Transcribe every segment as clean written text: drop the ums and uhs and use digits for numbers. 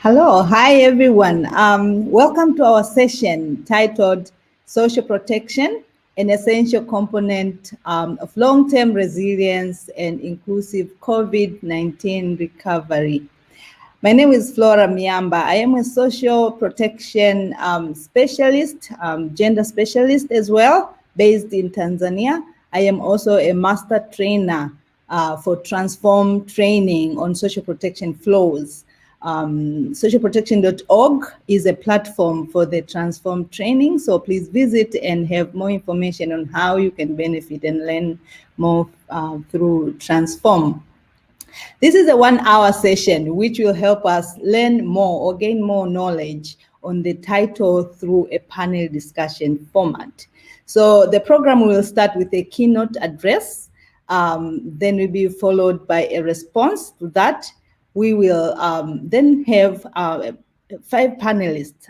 Hello, hi everyone. Welcome to our session titled Social Protection, an essential component of long-term resilience and inclusive COVID-19 recovery. My name is Flora Miamba. I am a social protection specialist, gender specialist as well, based in Tanzania. I am also a master trainer for Transform training on social protection flows. Socialprotection.org is a platform for the Transform training. So please visit and have more information on how you can benefit and learn more through Transform. This is a 1-hour session which will help us learn more or gain more knowledge on the title through a panel discussion format. So the program will start with a keynote address, then will be followed by a response to that. We will then have 5 panelists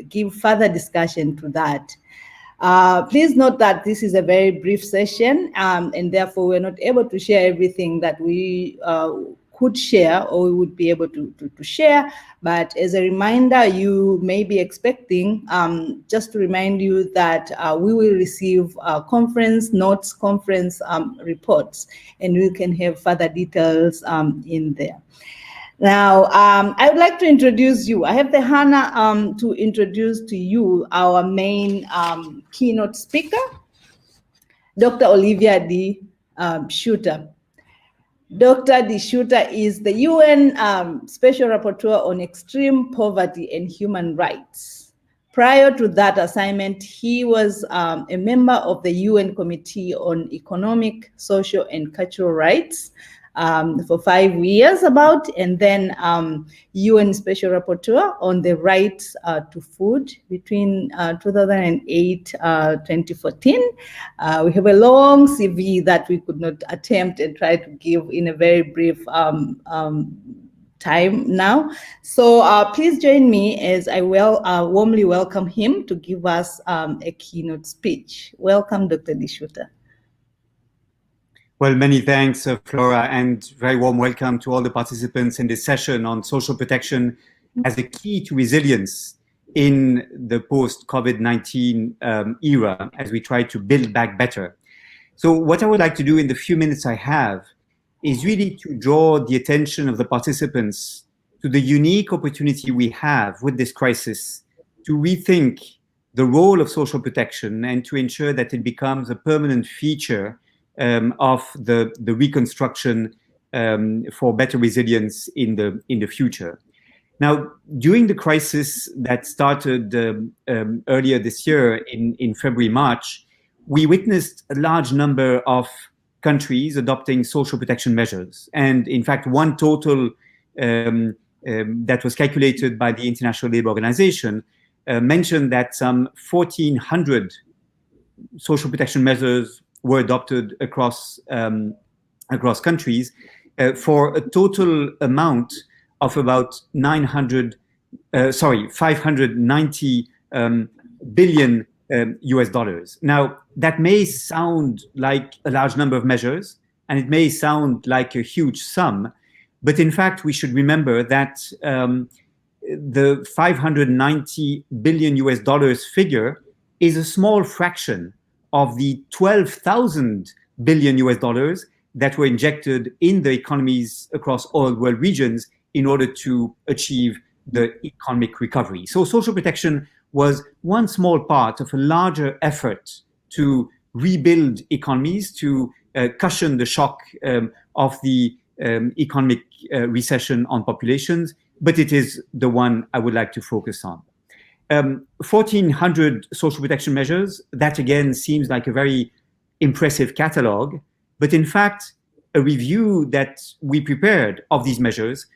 give further discussion to that. Please note that this is a very brief session, and therefore we're not able to share everything that we could share or we would be able to share. But as a reminder, you may be expecting, just to remind you that we will receive conference notes, conference reports, and we can have further details in there. Now, I would like to introduce you. I have the honor to introduce to you our main keynote speaker, Dr. Olivia D. Schutter. Dr. D. Schutter is the UN Special Rapporteur on Extreme Poverty and Human Rights. Prior to that assignment, he was a member of the UN Committee on Economic, Social, and Cultural Rights for 5 years and then UN Special Rapporteur on the rights to food between 2008-2014. We have a long CV that we could not attempt and try to give in a very brief time now. So please join me as I warmly welcome him to give us a keynote speech. Welcome, Dr. D. Schutter. Well, many thanks, Flora, and very warm welcome to all the participants in this session on social protection as a key to resilience in the post-COVID-19 era as we try to build back better. So what I would like to do in the few minutes I have is really to draw the attention of the participants to the unique opportunity we have with this crisis to rethink the role of social protection and to ensure that it becomes a permanent feature of the reconstruction for better resilience in the future. Now, during the crisis that started earlier this year in February, March, we witnessed a large number of countries adopting social protection measures. And in fact, one total that was calculated by the International Labour Organization mentioned that some 1,400 social protection measures were adopted across countries for a total amount of about 590 billion US dollars. Now, that may sound like a large number of measures, and it may sound like a huge sum, but in fact, we should remember that the 590 billion US dollars figure is a small fraction of the 12,000 billion US dollars that were injected in the economies across all world regions in order to achieve the economic recovery. So social protection was one small part of a larger effort to rebuild economies, to cushion the shock of the economic recession on populations, but it is the one I would like to focus on. 1,400 social protection measures, that again seems like a very impressive catalog, but in fact, a review that we prepared of these measures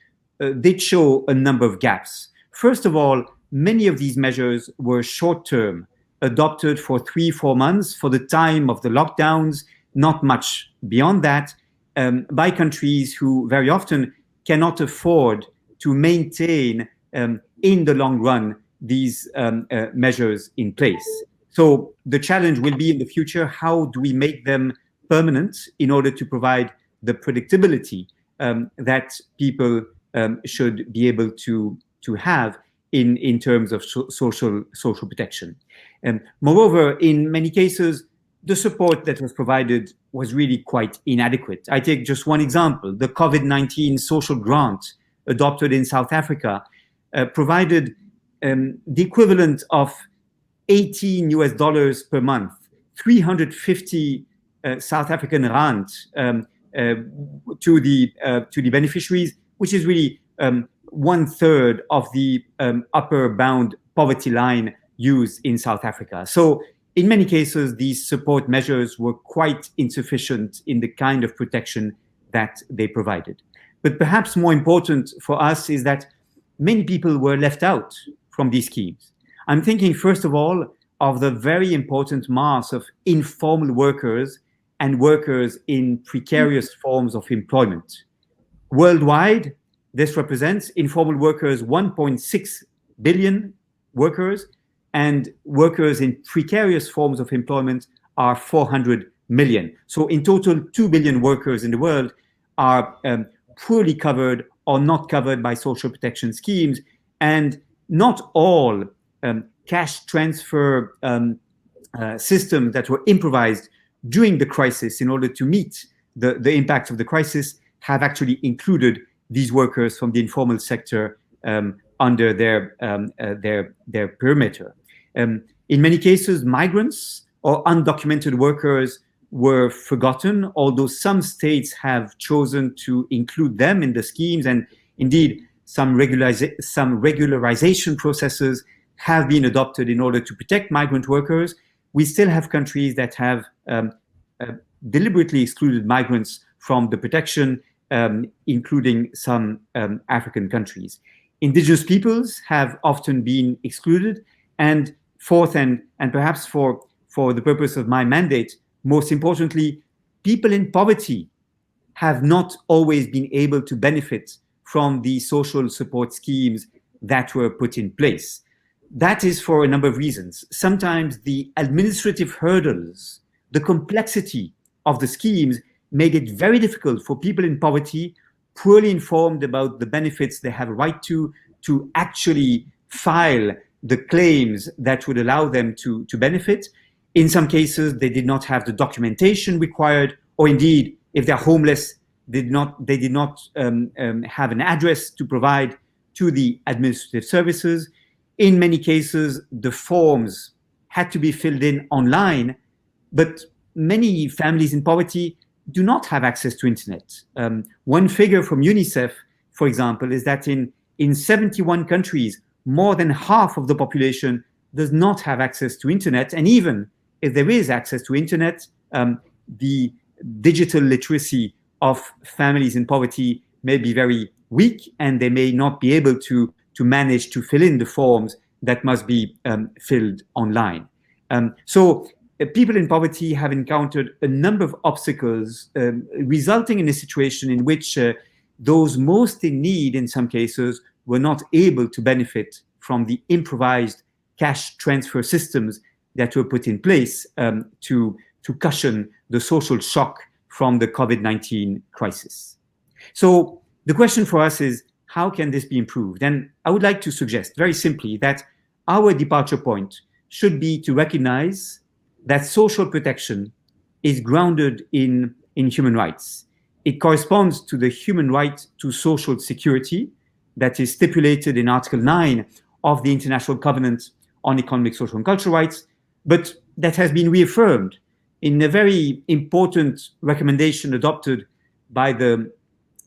did show a number of gaps. First of all, many of these measures were short-term, adopted for 3-4 months for the time of the lockdowns, not much beyond that, by countries who very often cannot afford to maintain in the long run these measures in place. So the challenge will be in the future, how do we make them permanent in order to provide the predictability that people should be able to to have in terms of social protection. Moreover, in many cases, the support that was provided was really quite inadequate. I take just one example: the COVID-19 social grant adopted in South Africa provided the equivalent of $18 per month, 350 South African rand to the beneficiaries, which is really 1/3 of the upper bound poverty line used in South Africa. So in many cases, these support measures were quite insufficient in the kind of protection that they provided. But perhaps more important for us is that many people were left out from these schemes. I'm thinking, first of all, of the very important mass of informal workers and workers in precarious forms of employment. Worldwide, this represents informal workers, 1.6 billion workers, and workers in precarious forms of employment are 400 million. So in total, 2 billion workers in the world are poorly covered or not covered by social protection schemes, and not all cash transfer systems that were improvised during the crisis in order to meet the impact of the crisis have actually included these workers from the informal sector under their perimeter. In many cases, migrants or undocumented workers were forgotten, although some states have chosen to include them in the schemes, and indeed some regularization processes have been adopted in order to protect migrant workers. We still have countries that have deliberately excluded migrants from the protection, including some African countries. Indigenous peoples have often been excluded. And fourth, and perhaps for the purpose of my mandate, most importantly, people in poverty have not always been able to benefit from the social support schemes that were put in place. That is for a number of reasons. Sometimes the administrative hurdles, the complexity of the schemes make it very difficult for people in poverty, poorly informed about the benefits they have a right to actually file the claims that would allow them to benefit. In some cases, they did not have the documentation required, or indeed, if they're homeless, they did not have an address to provide to the administrative services. In many cases, the forms had to be filled in online, but many families in poverty do not have access to internet. One figure from UNICEF, for example, is that in 71 countries, more than half of the population does not have access to internet. And even if there is access to internet, the digital literacy of families in poverty may be very weak, and they may not be able to manage to fill in the forms that must be filled online. So people in poverty have encountered a number of obstacles, resulting in a situation in which those most in need, in some cases, were not able to benefit from the improvised cash transfer systems that were put in place to cushion the social shock from the COVID-19 crisis. So the question for us is, how can this be improved? And I would like to suggest very simply that our departure point should be to recognize that social protection is grounded in human rights. It corresponds to the human right to social security that is stipulated in Article 9 of the International Covenant on Economic, Social, and Cultural Rights, but that has been reaffirmed in a very important recommendation adopted by the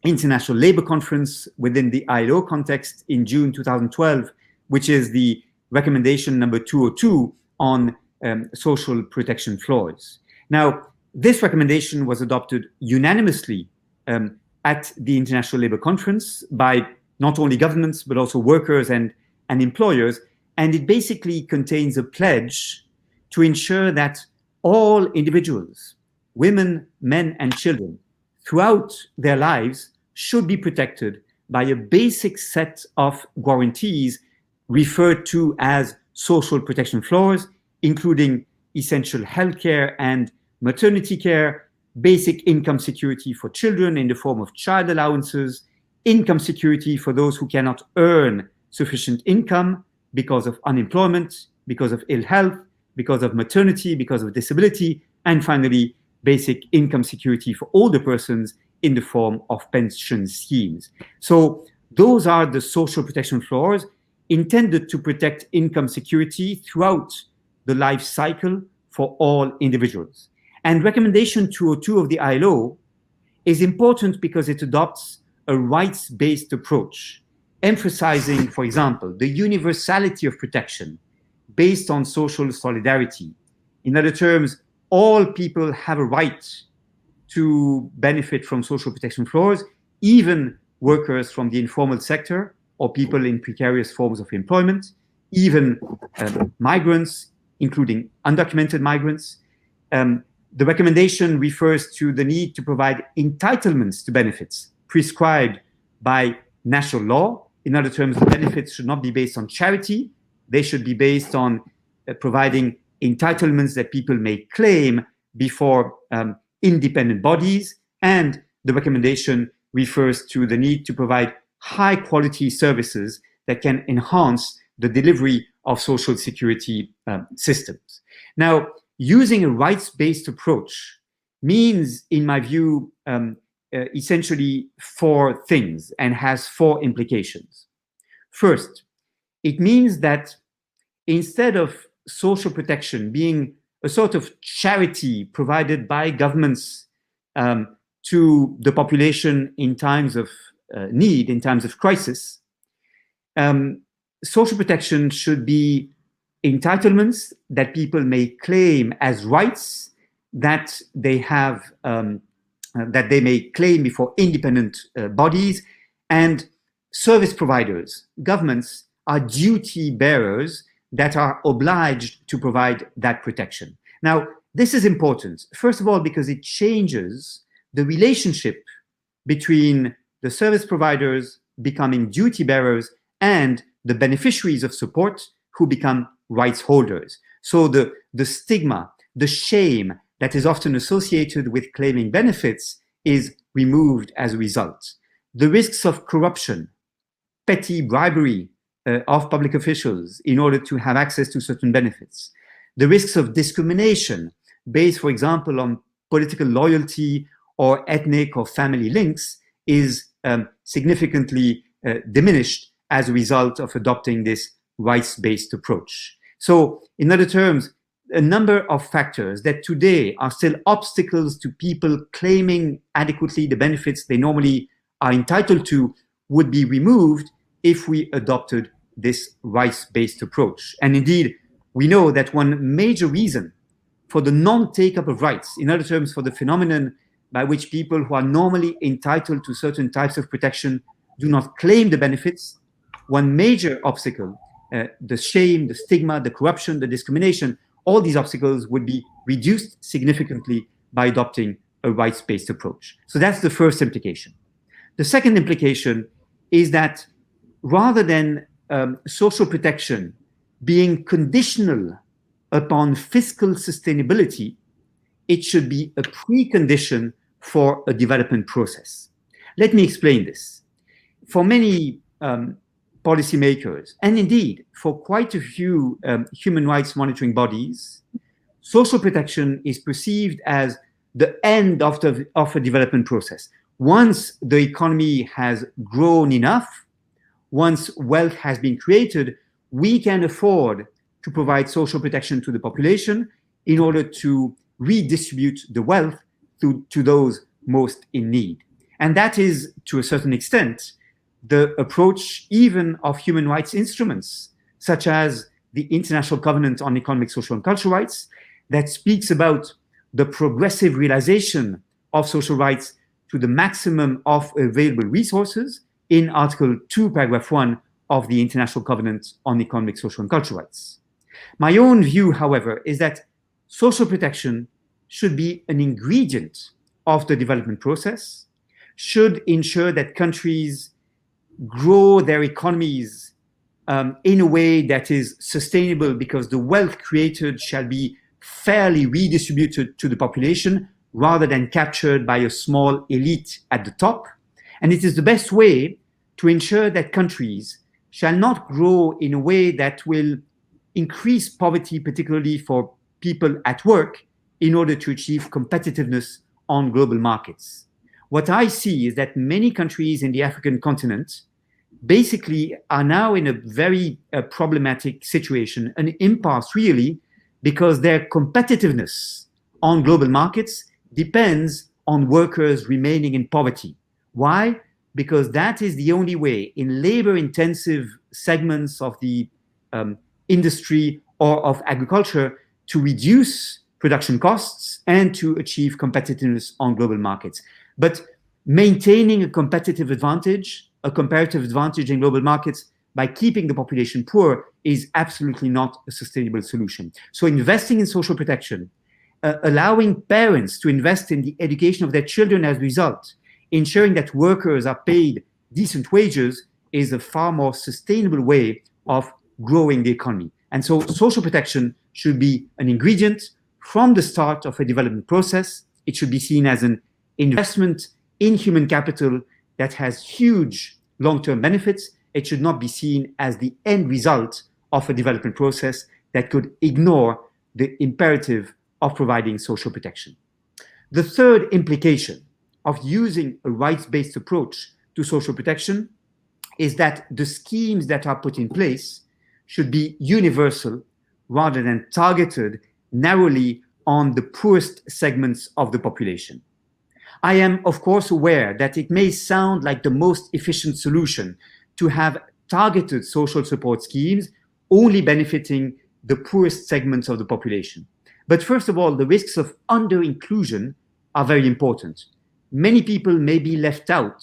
International Labour Conference within the ILO context in June 2012, which is the recommendation number 202 on social protection floors. Now, this recommendation was adopted unanimously at the International Labour Conference by not only governments, but also workers and employers. And it basically contains a pledge to ensure that all individuals, women, men, and children, throughout their lives should be protected by a basic set of guarantees referred to as social protection floors, including essential healthcare and maternity care, basic income security for children in the form of child allowances, income security for those who cannot earn sufficient income, because of unemployment, because of ill health, because of maternity, because of disability, and finally, basic income security for older persons in the form of pension schemes. So those are the social protection floors intended to protect income security throughout the life cycle for all individuals. And recommendation 202 of the ILO is important because it adopts a rights-based approach, emphasizing, for example, the universality of protection based on social solidarity. In other terms, all people have a right to benefit from social protection floors, even workers from the informal sector or people in precarious forms of employment, even migrants, including undocumented migrants. The recommendation refers to the need to provide entitlements to benefits prescribed by national law. In other terms, the benefits should not be based on charity. They should be based on providing entitlements that people may claim before independent bodies. And the recommendation refers to the need to provide high quality services that can enhance the delivery of social security systems. Now, using a rights-based approach means, in my view, essentially four things and has four implications. First, it means that instead of social protection being a sort of charity provided by governments to the population in times of need, in times of crisis, social protection should be entitlements that people may claim as rights that they have, that they may claim before independent bodies, and service providers, governments, are duty bearers that are obliged to provide that protection. Now, this is important, first of all, because it changes the relationship between the service providers becoming duty bearers and the beneficiaries of support who become rights holders. So the stigma, the shame that is often associated with claiming benefits is removed as a result. The risks of corruption, petty bribery of public officials in order to have access to certain benefits, the risks of discrimination based, for example, on political loyalty or ethnic or family links is significantly diminished as a result of adopting this rights-based approach. So, in other terms, a number of factors that today are still obstacles to people claiming adequately the benefits they normally are entitled to would be removed if we adopted this rights-based approach. And indeed, we know that one major reason for the non-take-up of rights, in other terms, for the phenomenon by which people who are normally entitled to certain types of protection do not claim the benefits, one major obstacle, the shame, the stigma, the corruption, the discrimination, all these obstacles would be reduced significantly by adopting a rights-based approach. So that's the first implication. The second implication is that rather than social protection being conditional upon fiscal sustainability, it should be a precondition for a development process. Let me explain this. For many policymakers, and indeed for quite a few human rights monitoring bodies, social protection is perceived as the end of a development process. Once the economy has grown enough, once wealth has been created, we can afford to provide social protection to the population in order to redistribute the wealth to those most in need. And that is, to a certain extent, the approach even of human rights instruments, such as the International Covenant on Economic, Social, and Cultural Rights, that speaks about the progressive realization of social rights to the maximum of available resources in Article 2, Paragraph 1 of the International Covenant on Economic, Social, and Cultural Rights. My own view, however, is that social protection should be an ingredient of the development process, should ensure that countries grow their economies in a way that is sustainable, because the wealth created shall be fairly redistributed to the population rather than captured by a small elite at the top. And it is the best way to ensure that countries shall not grow in a way that will increase poverty, particularly for people at work, in order to achieve competitiveness on global markets. What I see is that many countries in the African continent basically are now in a very problematic situation, an impasse really, because their competitiveness on global markets depends on workers remaining in poverty. Why? Because that is the only way in labor-intensive segments of the industry or of agriculture to reduce production costs and to achieve competitiveness on global markets. But maintaining a competitive advantage, a comparative advantage in global markets by keeping the population poor is absolutely not a sustainable solution. So investing in social protection, allowing parents to invest in the education of their children as a result, ensuring that workers are paid decent wages is a far more sustainable way of growing the economy. And so social protection should be an ingredient from the start of a development process. It should be seen as an investment in human capital that has huge long-term benefits. It should not be seen as the end result of a development process that could ignore the imperative of providing social protection. The third implication of using a rights-based approach to social protection is that the schemes that are put in place should be universal rather than targeted narrowly on the poorest segments of the population. I am, of course, aware that it may sound like the most efficient solution to have targeted social support schemes only benefiting the poorest segments of the population. But first of all, the risks of under-inclusion are very important. Many people may be left out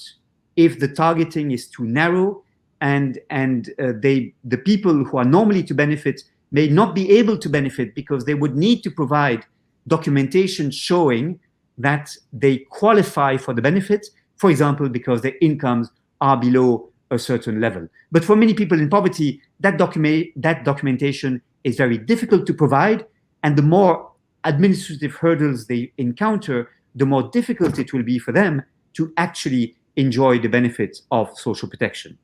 if the targeting is too narrow, and the people who are normally to benefit may not be able to benefit because they would need to provide documentation showing that they qualify for the benefit, for example, because their incomes are below a certain level. But for many people in poverty, that documentation is very difficult to provide, and the more administrative hurdles they encounter, the more difficult it will be for them to actually enjoy the benefits of social protection.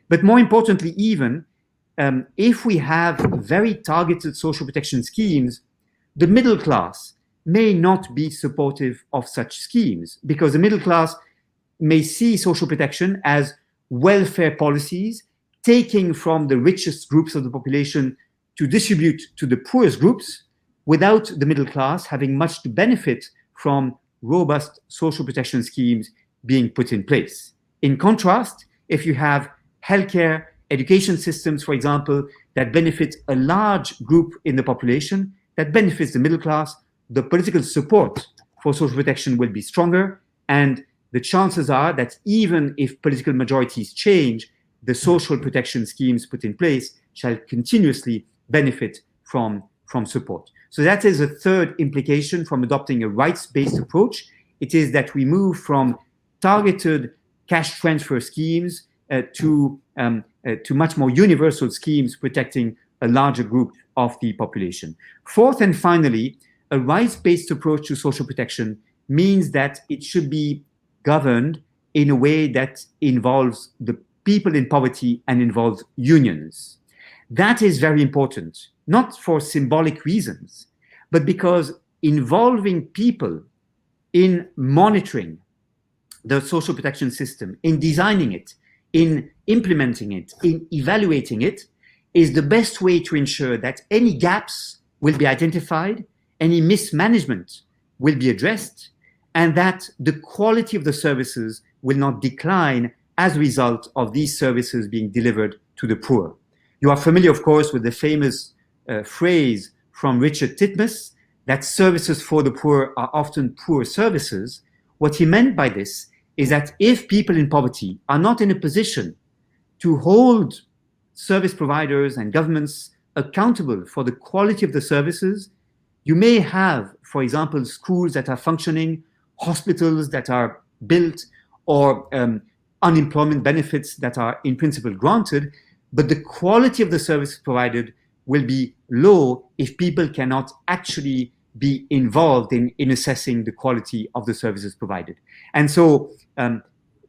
But more importantly, even if we have very targeted social protection schemes, the middle class may not be supportive of such schemes because the middle class may see social protection as welfare policies taking from the richest groups of the population to distribute to the poorest groups without the middle class having much to benefit from robust social protection schemes being put in place. In contrast, if you have healthcare, education systems, for example, that benefit a large group in the population, that benefits the middle class, the political support for social protection will be stronger, and the chances are that even if political majorities change, the social protection schemes put in place shall continuously benefit from support. So that is a third implication from adopting a rights-based approach. It is that we move from targeted cash transfer schemes to much more universal schemes protecting a larger group of the population. Fourth and finally, a rights-based approach to social protection means that it should be governed in a way that involves the people in poverty and involves unions. That is very important, not for symbolic reasons, but because involving people in monitoring the social protection system, in designing it, in implementing it, in evaluating it, is the best way to ensure that any gaps will be identified, any mismanagement will be addressed, and that the quality of the services will not decline as a result of these services being delivered to the poor. You are familiar, of course, with the famous phrase from Richard Titmuss that services for the poor are often poor services. What he meant by this is that if people in poverty are not in a position to hold service providers and governments accountable for the quality of the services, you may have, for example, schools that are functioning, hospitals that are built, or unemployment benefits that are in principle granted, but the quality of the service provided will be low if people cannot actually be involved in assessing the quality of the services provided. And so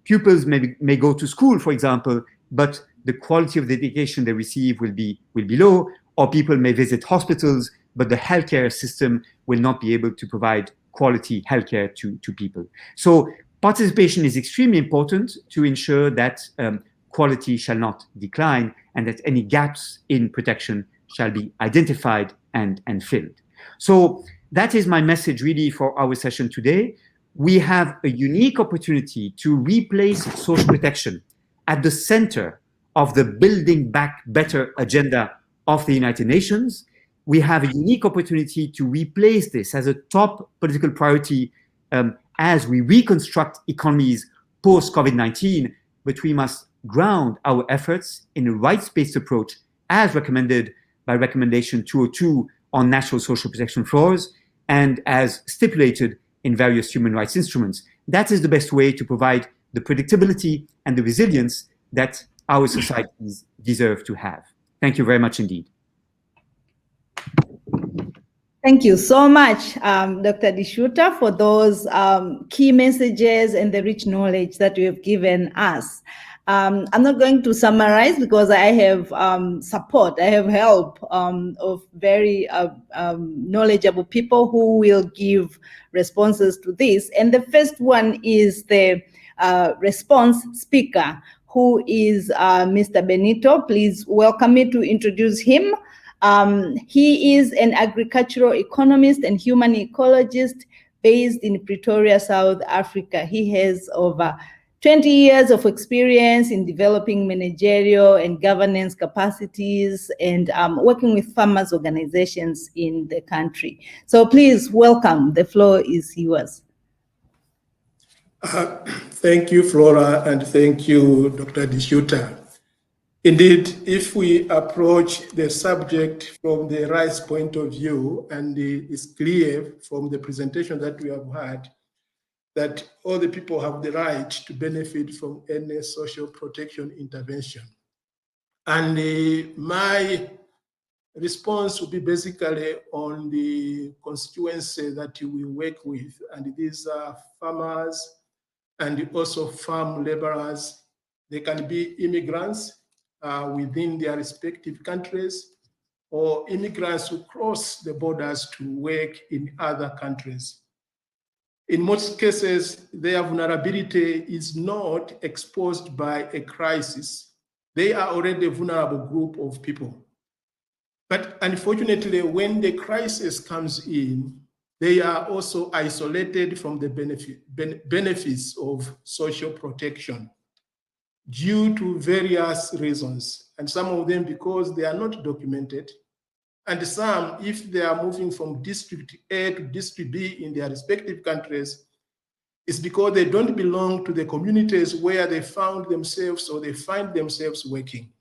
pupils may go to school, for example, but the quality of the education they receive will be low, or people may visit hospitals, but the healthcare system will not be able to provide quality healthcare to people. So participation is extremely important to ensure that quality shall not decline and that any gaps in protection shall be identified and filled. So that is my message really for our session today. We have a unique opportunity to replace social protection at the center of the Building Back Better agenda of the United Nations. We have a unique opportunity to replace this as a top political priority as we reconstruct economies post-COVID-19, but we must ground our efforts in a rights-based approach as recommended by Recommendation 202 on national social protection floors and as stipulated in various human rights instruments. That is the best way to provide the predictability and the resilience that our societies deserve to have. Thank you very much indeed. Thank you so much, Dr. Dishuta, for those key messages and the rich knowledge that you have given us. I'm not going to summarize because I have support, I have help of very knowledgeable people who will give responses to this. And the first one is the response speaker, who is Mr. Benito. Please welcome me to introduce him. He is an agricultural economist and human ecologist based in Pretoria, South Africa. He has over 20 years of experience in developing managerial and governance capacities and working with farmers' organizations in the country. So please welcome. The floor is yours. Thank you, Flora, and thank you, Dr. Dishuta. Indeed, if we approach the subject from the rights point of view, and it's clear from the presentation that we have had that all the people have the right to benefit from any social protection intervention. And my response will be basically on the constituency that we work with, and these are farmers and also farm laborers. They can be immigrants within their respective countries, or immigrants who cross the borders to work in other countries. In most cases, their vulnerability is not exposed by a crisis. They are already a vulnerable group of people. But unfortunately, when the crisis comes in, they are also isolated from the benefits of social protection due to various reasons, and some of them because they are not documented, and some, if they are moving from district A to district B in their respective countries, it's because they don't belong to the communities where they found themselves or they find themselves working.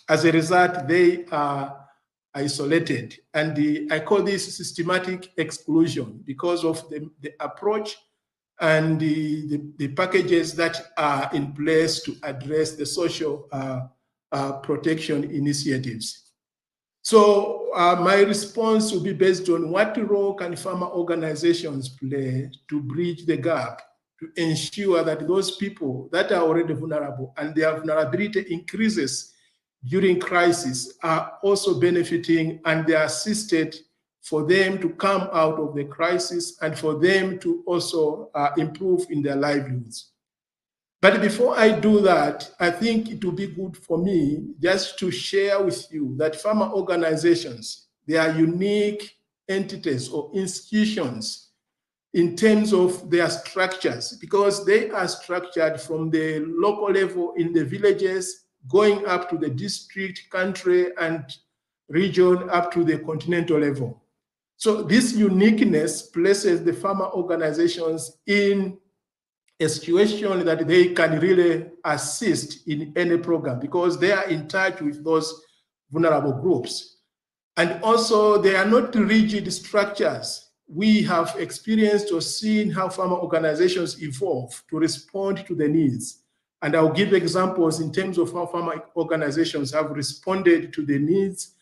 As a result, they are isolated, and I call this systematic exclusion because of the approach and the packages that are in place to address the social protection initiatives. So my response will be based on what role can farmer organizations play to bridge the gap, to ensure that those people that are already vulnerable and their vulnerability increases during crisis are also benefiting, and they are assisted for them to come out of the crisis and for them to also improve in their livelihoods. But before I do that, I think it will be good for me just to share with you that farmer organizations, they are unique entities or institutions in terms of their structures, because they are structured from the local level in the villages, going up to the district, country, and region, up to the continental level. So this uniqueness places the farmer organizations in a situation that they can really assist in any program because they are in touch with those vulnerable groups. And also, they are not rigid structures. We have experienced or seen how farmer organizations evolve to respond to the needs. And I'll give examples in terms of how farmer organizations have responded to the needs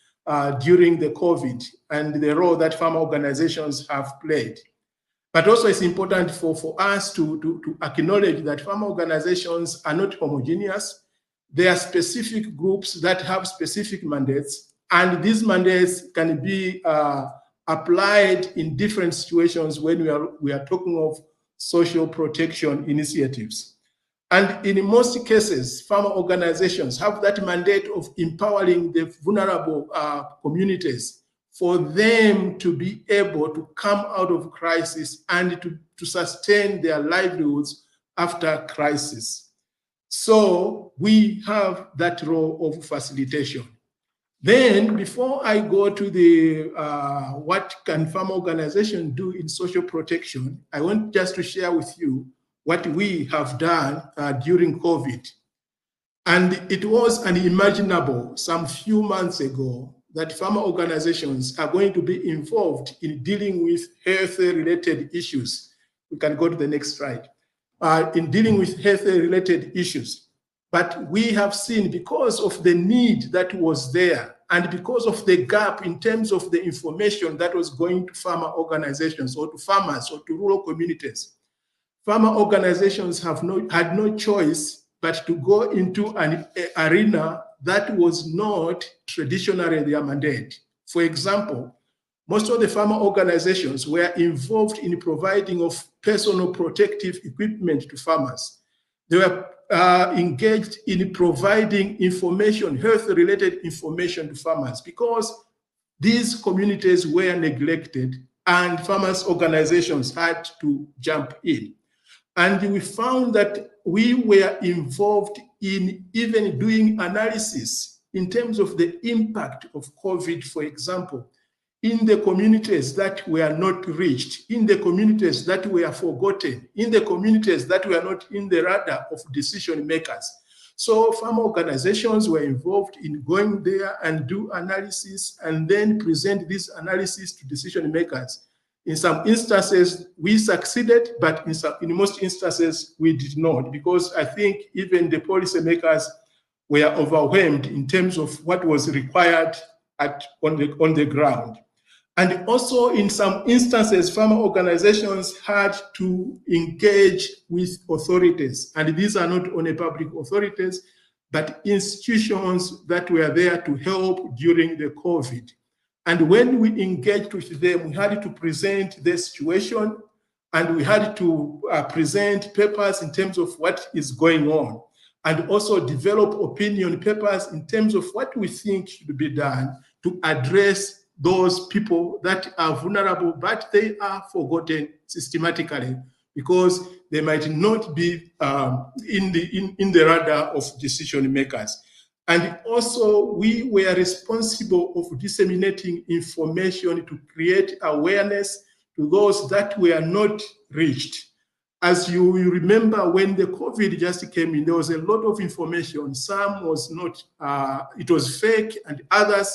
during the COVID and the role that farmer organizations have played. But also it's important for us to acknowledge that farmer organizations are not homogeneous. there are specific groups that have specific mandates, and these mandates can be applied in different situations when we are talking of social protection initiatives. And in most cases, farmer organizations have that mandate of empowering the vulnerable communities for them to be able to come out of crisis and to sustain their livelihoods after crisis. So we have that role of facilitation. Then, before I go to the what can farmer organizations do in social protection, I want just to share with you what we have done during COVID. And it was unimaginable some few months ago that farmer organizations are going to be involved in dealing with health-related issues. We can go to the next slide. In dealing with health-related issues. But we have seen, because of the need that was there and because of the gap in terms of the information that was going to farmer organizations or to farmers or to rural communities, farmer organizations had no choice but to go into an arena that was not traditionally their mandate. For example, most of the farmer organizations were involved in providing of personal protective equipment to farmers. They were engaged in providing information, health-related information to farmers, because these communities were neglected and farmers' organizations had to jump in. And we found that we were involved in even doing analysis in terms of the impact of COVID, for example, in the communities that were not reached, in the communities that were forgotten, in the communities that were not in the radar of decision makers. So farmer organizations were involved in going there and do analysis and then present this analysis to decision makers. In some instances, we succeeded, but in most instances, we did not, because I think even the policymakers were overwhelmed in terms of what was required on the ground. And also, in some instances, farmer organizations had to engage with authorities. And these are not only public authorities, but institutions that were there to help during the COVID. And when we engaged with them, we had to present the situation, and we had to present papers in terms of what is going on, and also develop opinion papers in terms of what we think should be done to address those people that are vulnerable, but they are forgotten systematically because they might not be in the radar of decision makers. And also, we were responsible of disseminating information to create awareness to those that were not reached. As you remember, when the COVID just came in, there was a lot of information. Some was not, it was fake, and others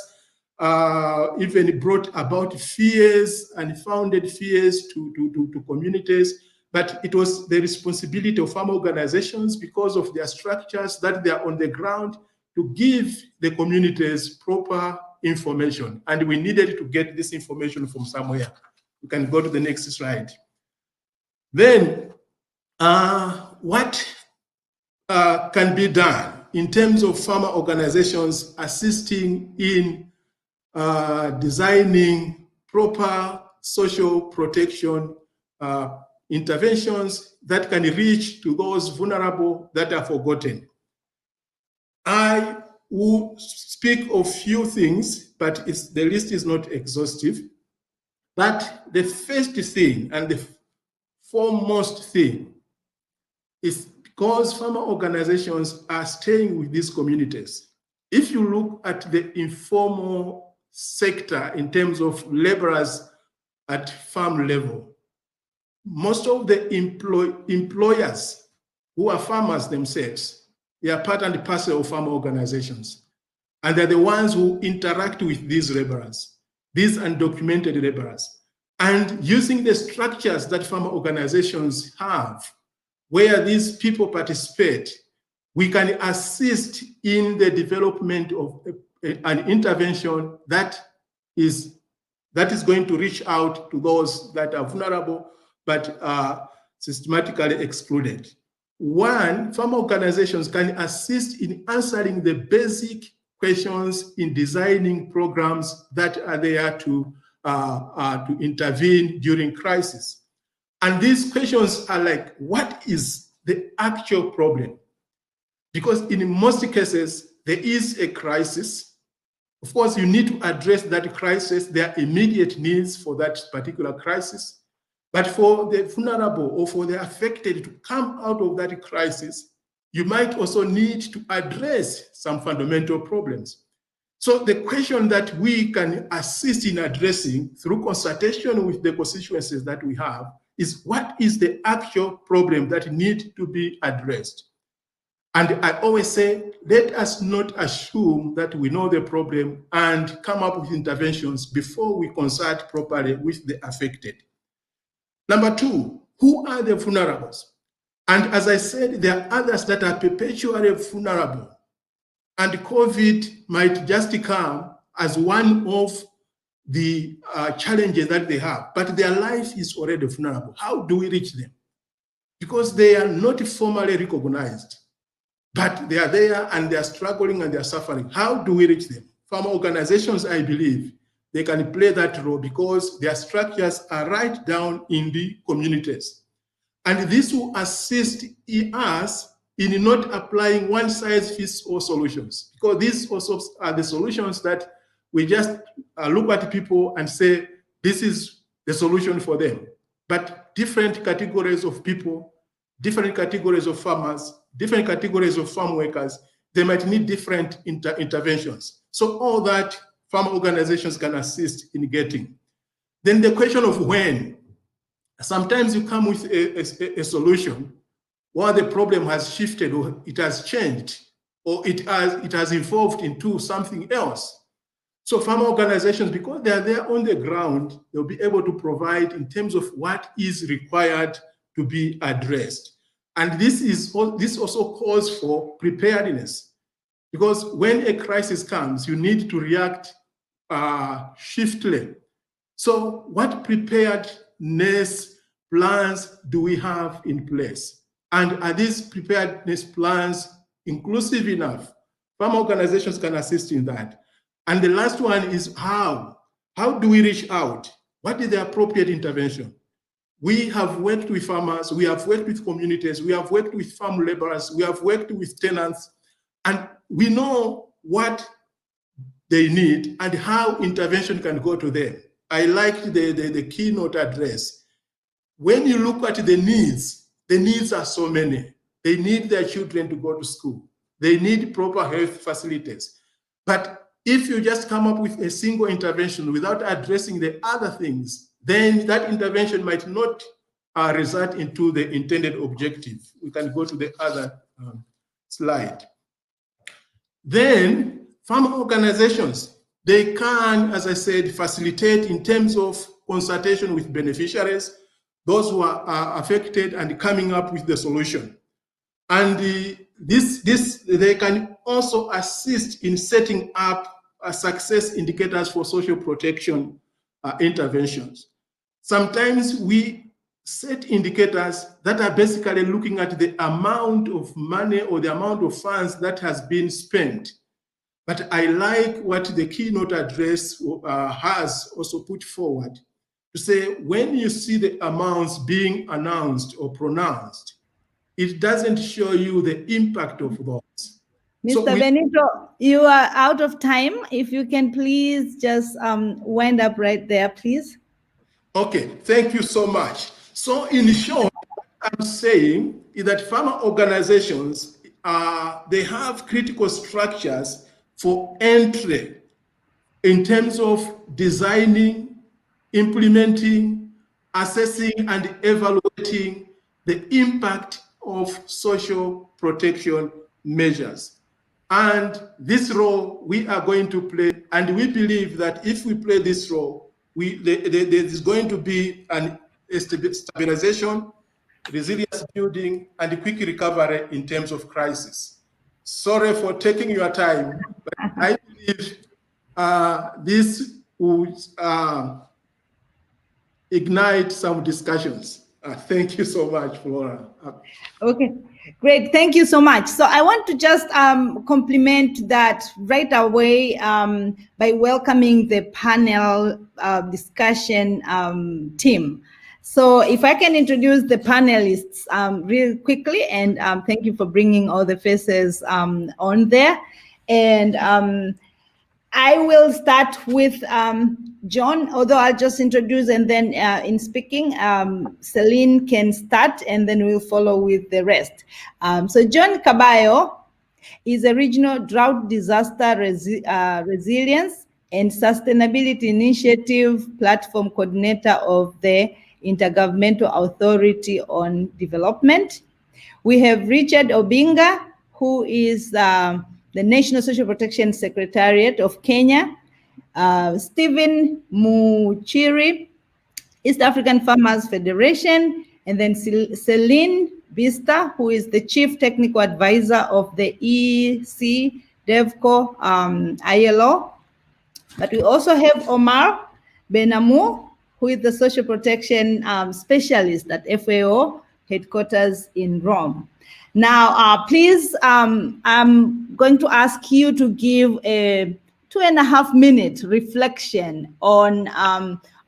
even brought about fears and founded fears to communities. But it was the responsibility of farm organizations, because of their structures that they are on the ground, to give the communities proper information. And we needed to get this information from somewhere. You can go to the next slide. Then, what can be done in terms of farmer organizations assisting in designing proper social protection interventions that can reach to those vulnerable that are forgotten? I will speak of few things, but the list is not exhaustive. But the first thing and the foremost thing is, because farmer organizations are staying with these communities. If you look at the informal sector in terms of laborers at farm level, most of the employers who are farmers themselves, they are part and parcel of farmer organizations. And they're the ones who interact with these laborers, these undocumented laborers. And using the structures that farmer organizations have, where these people participate, we can assist in the development of an intervention that is going to reach out to those that are vulnerable but are systematically excluded. one, farmer organizations can assist in answering the basic questions in designing programs that are there to intervene during crisis. And these questions are like, what is the actual problem? Because in most cases, there is a crisis. Of course, you need to address that crisis, their immediate needs for that particular crisis. But for the vulnerable or for the affected to come out of that crisis, you might also need to address some fundamental problems. So the question that we can assist in addressing through consultation with the constituencies that we have is, what is the actual problem that needs to be addressed? And I always say, let us not assume that we know the problem and come up with interventions before we consult properly with the affected. Number two, who are the vulnerables? And as I said, there are others that are perpetually vulnerable. And COVID might just come as one of the challenges that they have, but their life is already vulnerable. How do we reach them? Because they are not formally recognized, but they are there and they are struggling and they are suffering. How do we reach them? Farmer organizations, I believe, they can play that role because their structures are right down in the communities. And this will assist us in not applying one-size-fits-all solutions, because these also are the solutions that we just look at people and say, this is the solution for them. But different categories of people, different categories of farmers, different categories of farm workers, they might need different interventions. So all that farm organizations can assist in getting. Then the question of when. Sometimes you come with a solution while the problem has shifted or it has changed or it has evolved into something else. So farm organizations, because they are there on the ground, they'll be able to provide in terms of what is required to be addressed. And this also calls for preparedness, because when a crisis comes, you need to react swiftly. So what preparedness plans do we have in place? And are these preparedness plans inclusive enough? Farm organizations can assist in that. And the last one is how. How do we reach out? What is the appropriate intervention? We have worked with farmers, we have worked with communities, we have worked with farm laborers, we have worked with tenants, and we know what they need and how intervention can go to them. I liked the keynote address. When you look at the needs are so many. They need their children to go to school. They need proper health facilities. But if you just come up with a single intervention without addressing the other things, then that intervention might not result into the intended objective. We can go to the other slide. Then farm organizations, they can, as I said, facilitate in terms of consultation with beneficiaries, those who are affected, and coming up with the solution. And they can also assist in setting up success indicators for social protection interventions. Sometimes we set indicators that are basically looking at the amount of money or the amount of funds that has been spent. But I like what the keynote address has also put forward to say, when you see the amounts being announced or pronounced, it doesn't show you the impact of those. Mr. Benito, you are out of time. If you can please just wind up right there, please. Okay, thank you so much. So in short, what I'm saying is that farmer organizations, they have critical structures for entry in terms of designing, implementing, assessing, and evaluating the impact of social protection measures. And this role we are going to play, and we believe that if we play this role, there is going to be a stabilization, resilience building, and quick recovery in terms of crisis. Sorry for taking your time, but I believe this would ignite some discussions. Thank you so much, Flora. Okay. Great, thank you so much. So I want to just complement that right away by welcoming the panel discussion team. So if I can introduce the panelists real quickly, and thank you for bringing all the faces on there. And I will start with John, although I'll just introduce, and then in speaking, Celine can start, and then we'll follow with the rest. So John Caballo is a regional drought disaster resilience and sustainability initiative platform coordinator of the Intergovernmental Authority on Development. We have Richard Obinga, who is the National Social Protection Secretariat of Kenya, Stephen Muchiri, East African Farmers Federation, and then Celine Bista, who is the Chief Technical Advisor of the EC DevCo ILO. But we also have Omar Benamou, who is the Social Protection Specialist at FAO headquarters in Rome. Now, please, I'm going to ask you to give a 2.5-minute reflection on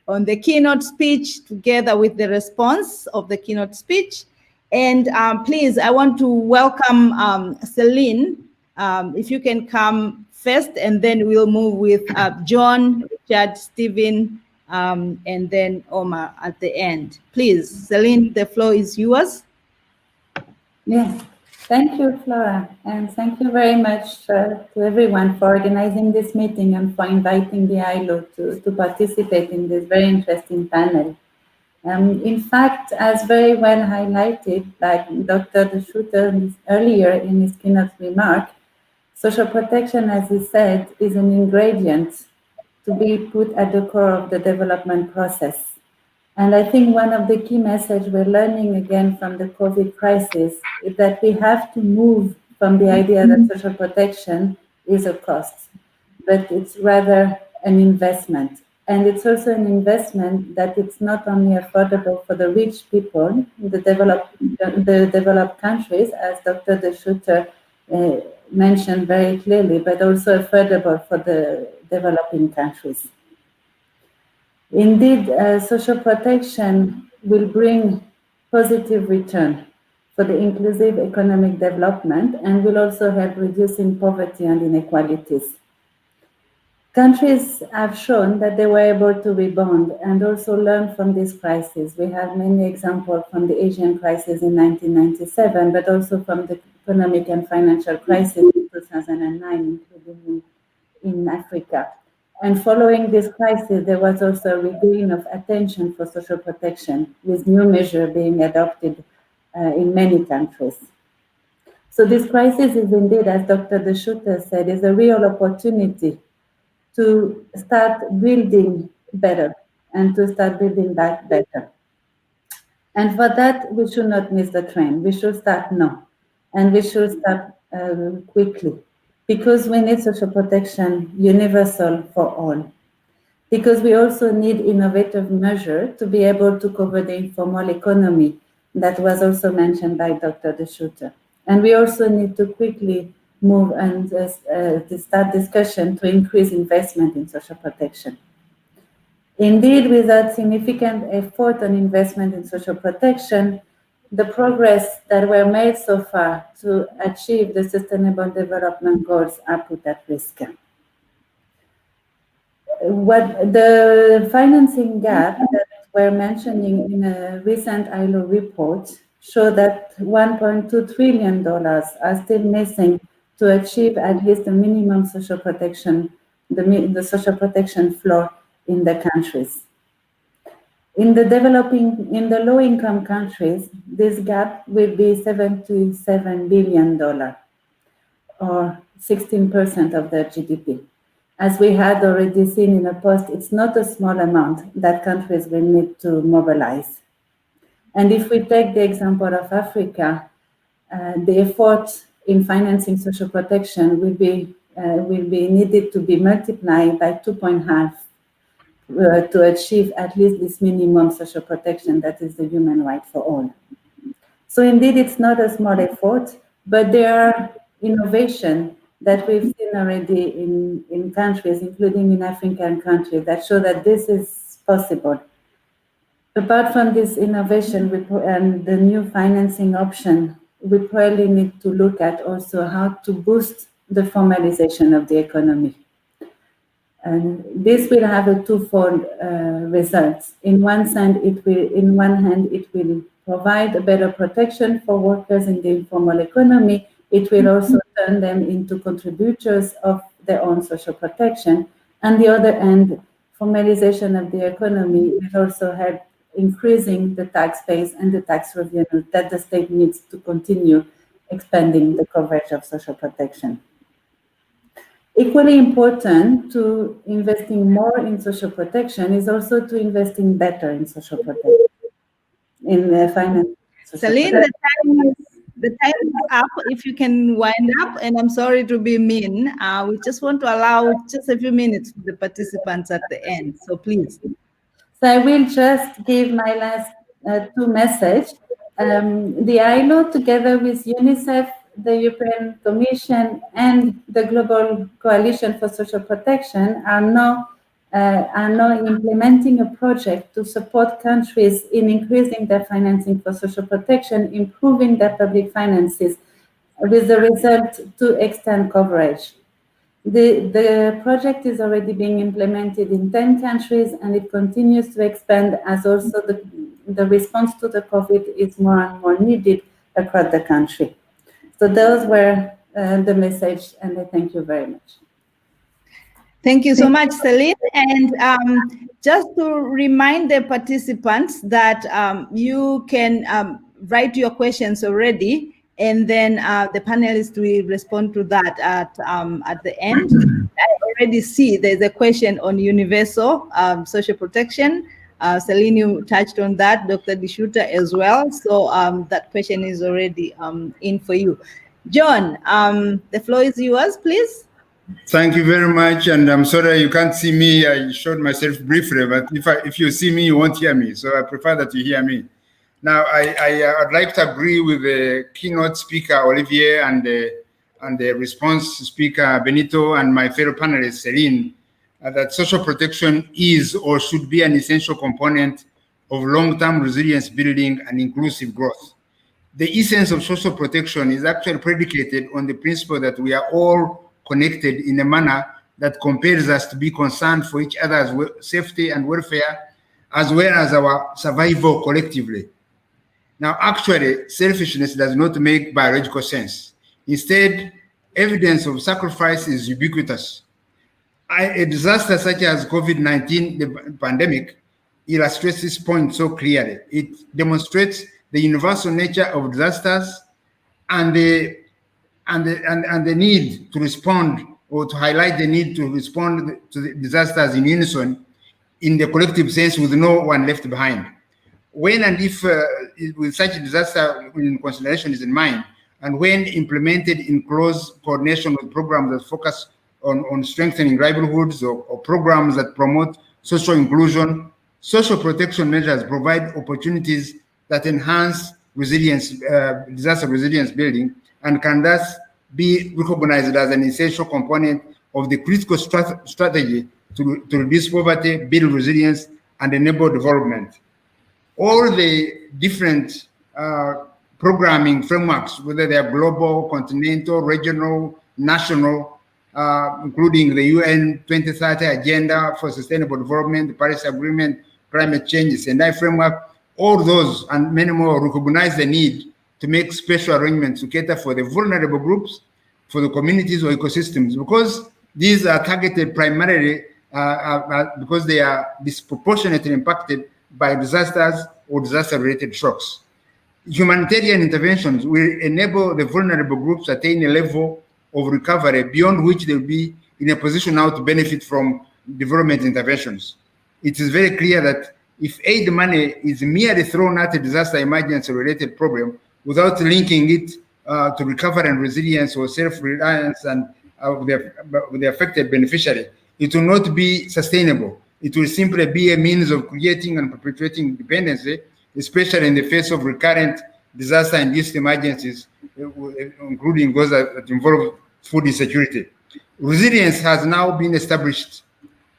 the keynote speech together with the response of the keynote speech. And please, I want to welcome Celine. If you can come first, and then we'll move with John, Richard, Stephen, and then Omar at the end. Please, Celine, the floor is yours. Yes, thank you, Flora, and thank you very much to everyone for organizing this meeting and for inviting the ILO to participate in this very interesting panel. In fact, as very well highlighted by Dr. De Schutter earlier in his keynote remark, social protection, as he said, is an ingredient to be put at the core of the development process. And I think one of the key messages we're learning again from the COVID crisis is that we have to move from the idea that social protection is a cost, but it's rather an investment. And it's also an investment that it's not only affordable for the rich people, the developed countries, as Dr. De Schutter mentioned very clearly, but also affordable for the developing countries. Indeed, social protection will bring positive return for the inclusive economic development and will also help reducing poverty and inequalities. Countries have shown that they were able to rebound and also learn from this crisis. We have many examples from the Asian crisis in 1997, but also from the economic and financial crisis in 2009, including in Africa. And following this crisis, there was also a regain of attention for social protection, with new measures being adopted in many countries. So this crisis is indeed, as Dr. De Schutter said, is a real opportunity to start building better and to start building back better. And for that, we should not miss the train. We should start now, and we should start quickly. Because we need social protection universal for all. Because we also need innovative measures to be able to cover the informal economy that was also mentioned by Dr. De Schutter. And we also need to quickly move and start discussion to increase investment in social protection. Indeed, without significant effort on investment in social protection, the progress that were made so far to achieve the Sustainable Development Goals are put at risk. What the financing gap that we're mentioning in a recent ILO report show that $1.2 trillion are still missing to achieve at least the minimum social protection, the social protection floor in the countries. In the low-income countries, this gap will be $77 billion, or 16% of their GDP. As we had already seen in the past, it's not a small amount that countries will need to mobilize. And if we take the example of Africa, the effort in financing social protection will be needed to be multiplied by 2.5 to achieve at least this minimum social protection that is the human right for all. So indeed, it's not a small effort, but there are innovation that we've seen already in countries, including in African countries, that show that this is possible. Apart from this innovation and the new financing option, we probably need to look at also how to boost the formalization of the economy. And this will have a twofold result. In one hand, it will provide a better protection for workers in the informal economy. It will also turn them into contributors of their own social protection. On the other hand, formalization of the economy will also help increasing the tax base and the tax revenue that the state needs to continue expanding the coverage of social protection. Equally important to investing more in social protection is also to investing better in social protection, in finance. Celine, the time is up. If you can wind up, and I'm sorry to be mean, we just want to allow just a few minutes for the participants at the end. So please. So I will just give my last two messages. The ILO, together with UNICEF, the European Commission, and the Global Coalition for Social Protection are now implementing a project to support countries in increasing their financing for social protection, improving their public finances, with the result to extend coverage. The project is already being implemented in 10 countries, and it continues to expand as also the response to the COVID is more and more needed across the country. So those were the message, and I thank you very much. Thank you so much, Celine. And just to remind the participants that you can write your questions already, and then the panelists will respond to that at the end. I already see there's a question on universal social protection. Celine, you touched on that, Dr. D'Souza as well. So that question is already in for you. John, the floor is yours, please. Thank you very much, and I'm sorry you can't see me. I showed myself briefly, but if you see me, you won't hear me. So I prefer that you hear me. Now, I'd like to agree with the keynote speaker Olivier and the response speaker Benito and my fellow panelist Celine that social protection is or should be an essential component of long-term resilience building and inclusive growth. The essence of social protection is actually predicated on the principle that we are all connected in a manner that compels us to be concerned for each other's safety and welfare, as well as our survival collectively. Now, actually, selfishness does not make biological sense. Instead, evidence of sacrifice is ubiquitous. A disaster such as COVID-19, the pandemic, illustrates this point so clearly. It demonstrates the universal nature of disasters and the need to respond, or to highlight the need to respond to the disasters in unison, in the collective sense, with no one left behind. When and if with such a disaster in consideration is in mind, and when implemented in close coordination with programs that focus on strengthening livelihoods or programs that promote social inclusion, social protection measures provide opportunities that enhance resilience, disaster resilience building, and can thus be recognized as an essential component of the critical strategy to reduce poverty, build resilience, and enable development. All the different programming frameworks, whether they are global, continental, regional, national, including the UN 2030 Agenda for Sustainable Development, the Paris Agreement, Climate Change, the Sendai Framework, all those and many more recognize the need to make special arrangements to cater for the vulnerable groups, for the communities or ecosystems, because these are targeted primarily because they are disproportionately impacted by disasters or disaster-related shocks. Humanitarian interventions will enable the vulnerable groups to attain a level of recovery beyond which they'll be in a position now to benefit from development interventions. It is very clear that if aid money is merely thrown at a disaster emergency-related problem without linking it to recovery and resilience or self-reliance and the affected beneficiary, it will not be sustainable. It will simply be a means of creating and perpetuating dependency, especially in the face of recurrent disaster-induced emergencies, including those that involve food insecurity. Resilience has now been established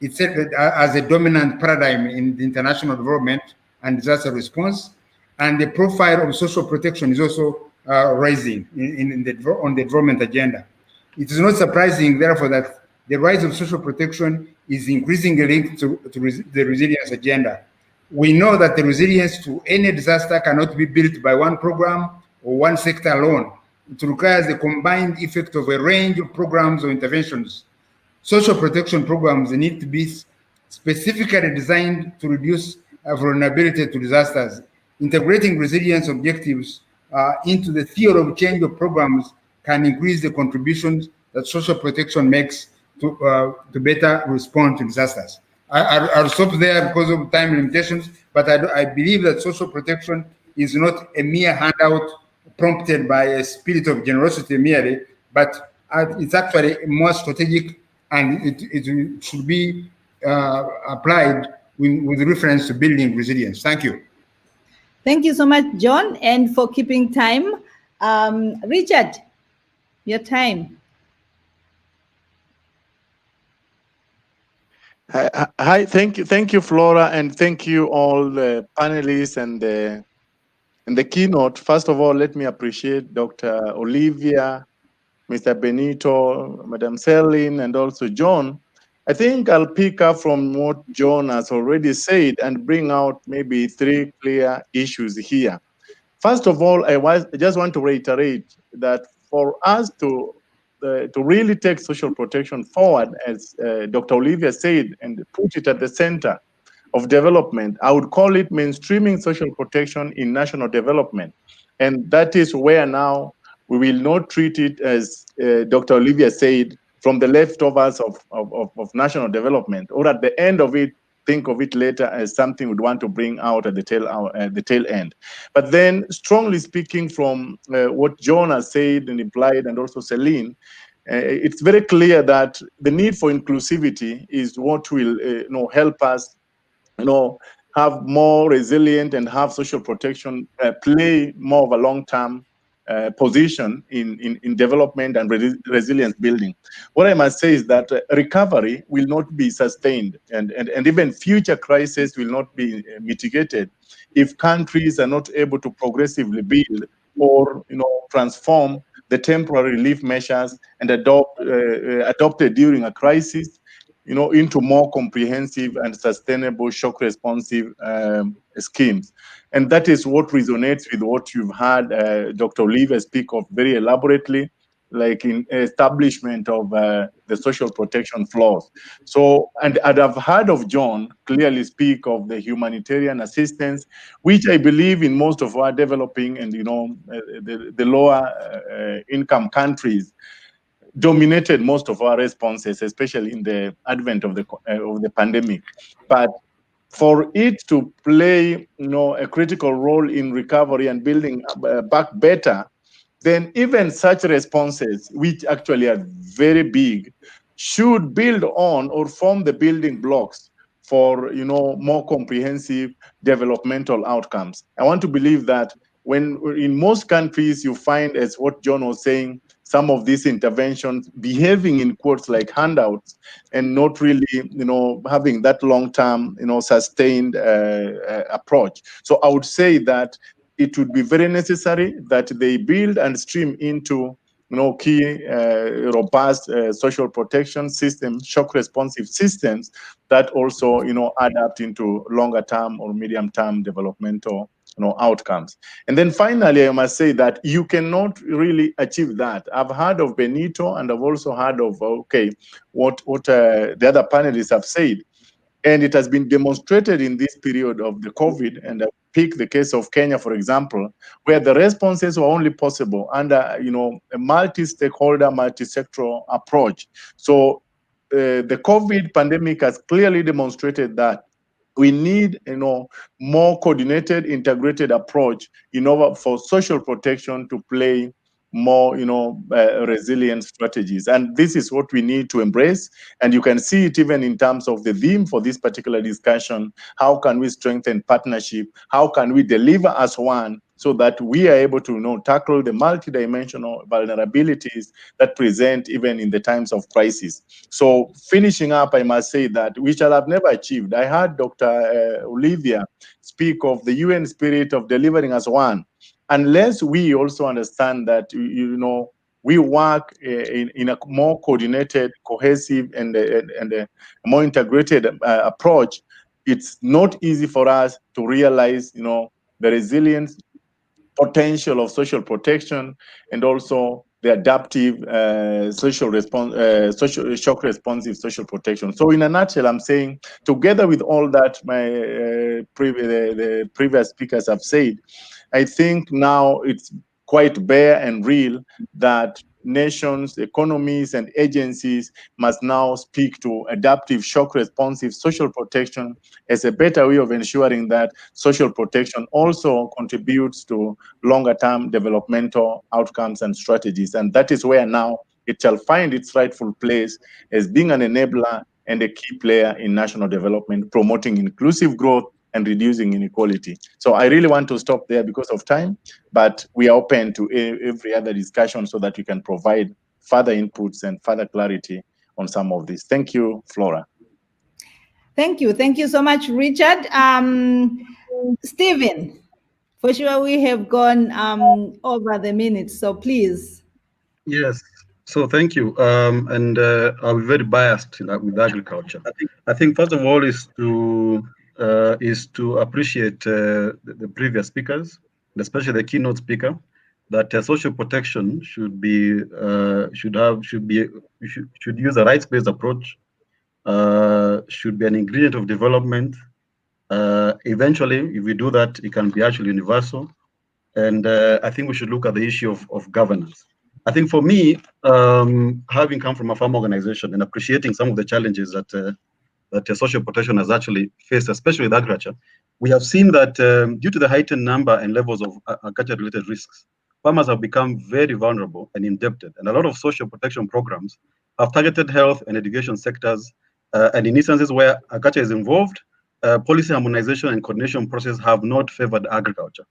itself as a dominant paradigm in the international development and disaster response, and the profile of social protection is also rising on the development agenda. It is not surprising, therefore, that the rise of social protection is increasingly linked to the resilience agenda. We know that the resilience to any disaster cannot be built by one program or one sector alone. It requires the combined effect of a range of programs or interventions. Social protection programs need to be specifically designed to reduce vulnerability to disasters. Integrating resilience objectives into the theory of change of programs can increase the contributions that social protection makes to better respond to disasters. I'll stop there because of time limitations, but I believe that social protection is not a mere handout prompted by a spirit of generosity merely, but it's actually more strategic, and it should be applied with reference to building resilience. Thank you. Thank you so much, John, and for keeping time. Richard, your time. Hi, thank you, Flora, and thank you all the panelists and the keynote. First of all, let me appreciate Dr. Olivia, Mr. Benito, Madam Selin, and also John. I think I'll pick up from what John has already said and bring out maybe 3 clear issues here. First of all, I just want to reiterate that for us to really take social protection forward, as Dr. Olivia said, and put it at the center of development, I would call it mainstreaming social protection in national development. And that is where now we will not treat it as Dr. Olivia said, from the leftovers of national development, or at the end of it, think of it later as something we'd want to bring out at the tail end. But then, strongly speaking from what John has said and implied, and also Celine, it's very clear that the need for inclusivity is what will help us have more resilient and have social protection play more of a long-term position in development and resilience building. What I must say is that recovery will not be sustained, and even future crises will not be mitigated if countries are not able to progressively build or transform the temporary relief measures and adopted during a crisis into more comprehensive and sustainable shock responsive schemes. And that is what resonates with what you've had Dr. Olivia speak of very elaborately, like in establishment of the social protection floors. So, and I've heard of John clearly speak of the humanitarian assistance, which I believe in most of our developing and the lower income countries dominated most of our responses, especially in the advent of the pandemic. But for it to play, a critical role in recovery and building back better, then even such responses, which actually are very big, should build on or form the building blocks for more comprehensive developmental outcomes. I want to believe that when in most countries you find, as what John was saying, some of these interventions behaving in quotes like handouts and not really having that long-term sustained approach. So I would say that it would be very necessary that they build and stream into key robust social protection systems, shock responsive systems that also adapt into longer term or medium term developmental outcomes. And then finally, I must say that you cannot really achieve that. I've heard of Benito, and I've also heard of what the other panelists have said. And it has been demonstrated in this period of the COVID, and I pick the case of Kenya, for example, where the responses were only possible under a multi-stakeholder, multi-sectoral approach. So the COVID pandemic has clearly demonstrated that we need more coordinated, integrated approach in order for social protection to play more, resilient strategies. And this is what we need to embrace. And you can see it even in terms of the theme for this particular discussion. How can we strengthen partnership? How can we deliver as one so that we are able to tackle the multidimensional vulnerabilities that present even in the times of crisis? So finishing up, I must say that we shall have never achieved. I heard Dr. Olivia speak of the UN spirit of delivering as one. Unless we also understand that, we work in a more coordinated, cohesive, and a more integrated approach, it's not easy for us to realize, the resilience potential of social protection and also the adaptive social shock responsive social protection. So in a nutshell, I'm saying, together with all that the previous speakers have said, I think now it's quite bare and real that nations, economies, and agencies must now speak to adaptive shock responsive social protection as a better way of ensuring that social protection also contributes to longer term developmental outcomes and strategies. And that is where now it shall find its rightful place as being an enabler and a key player in national development, promoting inclusive growth and reducing inequality. So I really want to stop there because of time, but we are open to every other discussion so that we can provide further inputs and further clarity on some of this. Thank you, Flora. Thank you. Thank you so much, Richard. Stephen, for sure we have gone over the minutes, so please. Yes. So thank you. I'll be very biased with agriculture. I think first of all is to appreciate the previous speakers, especially the keynote speaker, that social protection should use a rights-based approach, should be an ingredient of development. Eventually, if we do that, it can be actually universal. And I think we should look at the issue of governance. I think for me, having come from a farm organization and appreciating some of the challenges that social protection has actually faced, especially with agriculture, we have seen that due to the heightened number and levels of agriculture-related risks, farmers have become very vulnerable and indebted. And a lot of social protection programs have targeted health and education sectors. And in instances where agriculture is involved, policy harmonization and coordination processes have not favored agriculture,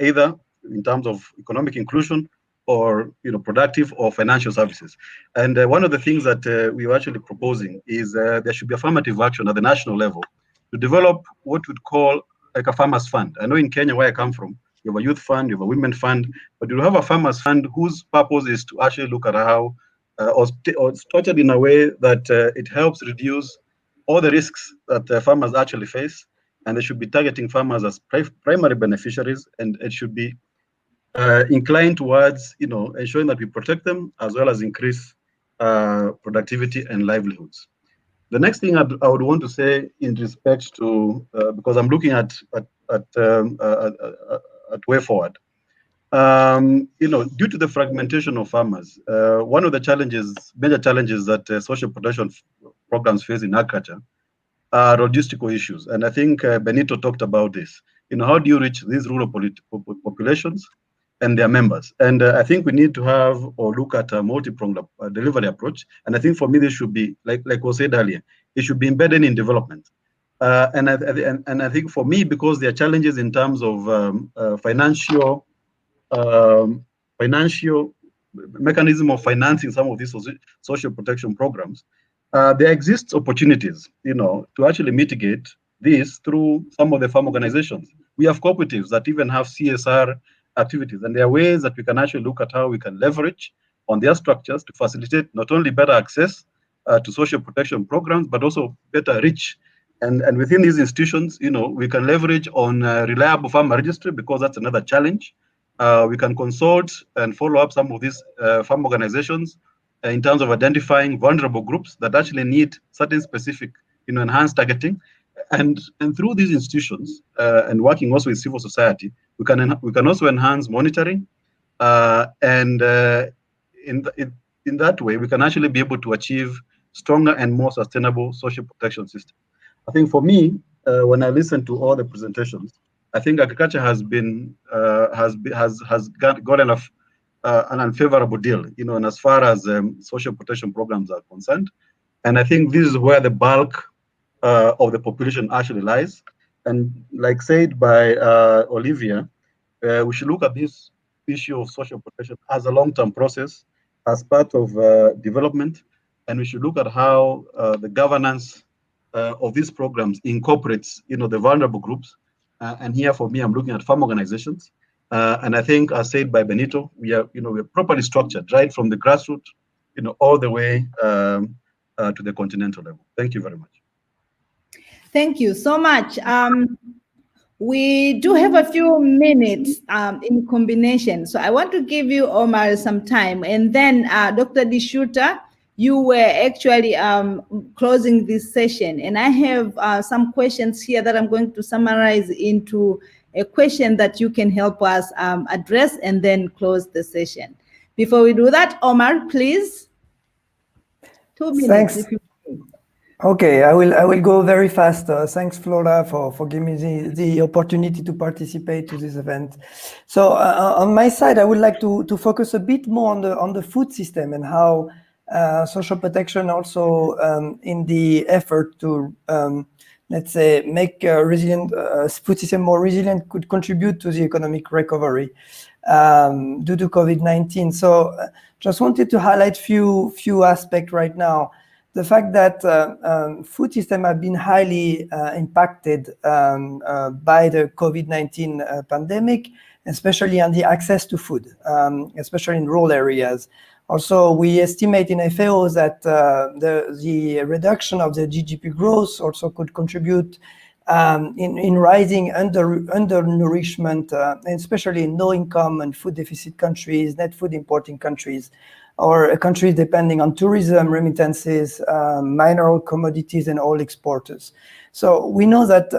either in terms of economic inclusion or productive or financial services. And one of the things that we are actually proposing is there should be affirmative action at the national level to develop what we'd call like a farmers fund. I know in Kenya, where I come from, you have a youth fund, you have a women fund, but you have a farmers fund whose purpose is to actually look at how or structured in a way that it helps reduce all the risks that farmers actually face, and they should be targeting farmers as primary beneficiaries, and it should be inclined towards ensuring that we protect them as well as increase productivity and livelihoods. The next thing I would want to say in respect to because I'm looking at way forward. Due to the fragmentation of farmers, one of the major challenges that social protection programs face in agriculture are logistical issues. And I think Benito talked about this. How do you reach these rural populations and their members? And I think we need to have or look at a multi-pronged delivery approach. And I think for me, this should be, like was said earlier, it should be embedded in development. And I think for me, because there are challenges in terms of financial mechanism of financing some of these social protection programs, there exists opportunities, to actually mitigate this through some of the farm organizations. We have cooperatives that even have CSR activities, and there are ways that we can actually look at how we can leverage on their structures to facilitate not only better access to social protection programs, but also better reach. And within these institutions, we can leverage on reliable farmer registry, because that's another challenge. We can consult and follow up some of these farm organizations in terms of identifying vulnerable groups that actually need certain specific, enhanced targeting. And through these institutions and working also with civil society, we can also enhance monitoring. And in that way, we can actually be able to achieve stronger and more sustainable social protection system. I think for me, when I listen to all the presentations, I think agriculture has gotten an unfavorable deal, and as far as social protection programs are concerned. And I think this is where the bulk of the population actually lies. And like said by Olivia, we should look at this issue of social protection as a long-term process, as part of development, and we should look at how the governance of these programs incorporates, the vulnerable groups. And here, for me, I'm looking at farm organizations, and I think, as said by Benito, we're properly structured, right from the grassroots, all the way to the continental level. Thank you very much. Thank you so much. We do have a few minutes in combination. So I want to give you, Omar, some time. And then Dr. Dishuta, you were actually closing this session. And I have some questions here that I'm going to summarize into a question that you can help us address and then close the session. Before we do that, Omar, please. 2 minutes. Thanks. If you Okay, I will go very fast. Thanks, Flora, for giving me the opportunity to participate to this event. So on my side, I would like to focus a bit more on the food system and how social protection also in the effort to let's say make resilient food system more resilient could contribute to the economic recovery due to COVID-19. So just wanted to highlight few aspects right now. The fact that food systems have been highly impacted by the COVID-19 pandemic, especially on the access to food, especially in rural areas. Also, we estimate in FAO that the reduction of the GDP growth also could contribute in rising undernourishment, especially in low-income and food deficit countries, net food importing countries, or countries depending on tourism, remittances, mineral commodities, and oil exporters. So we know that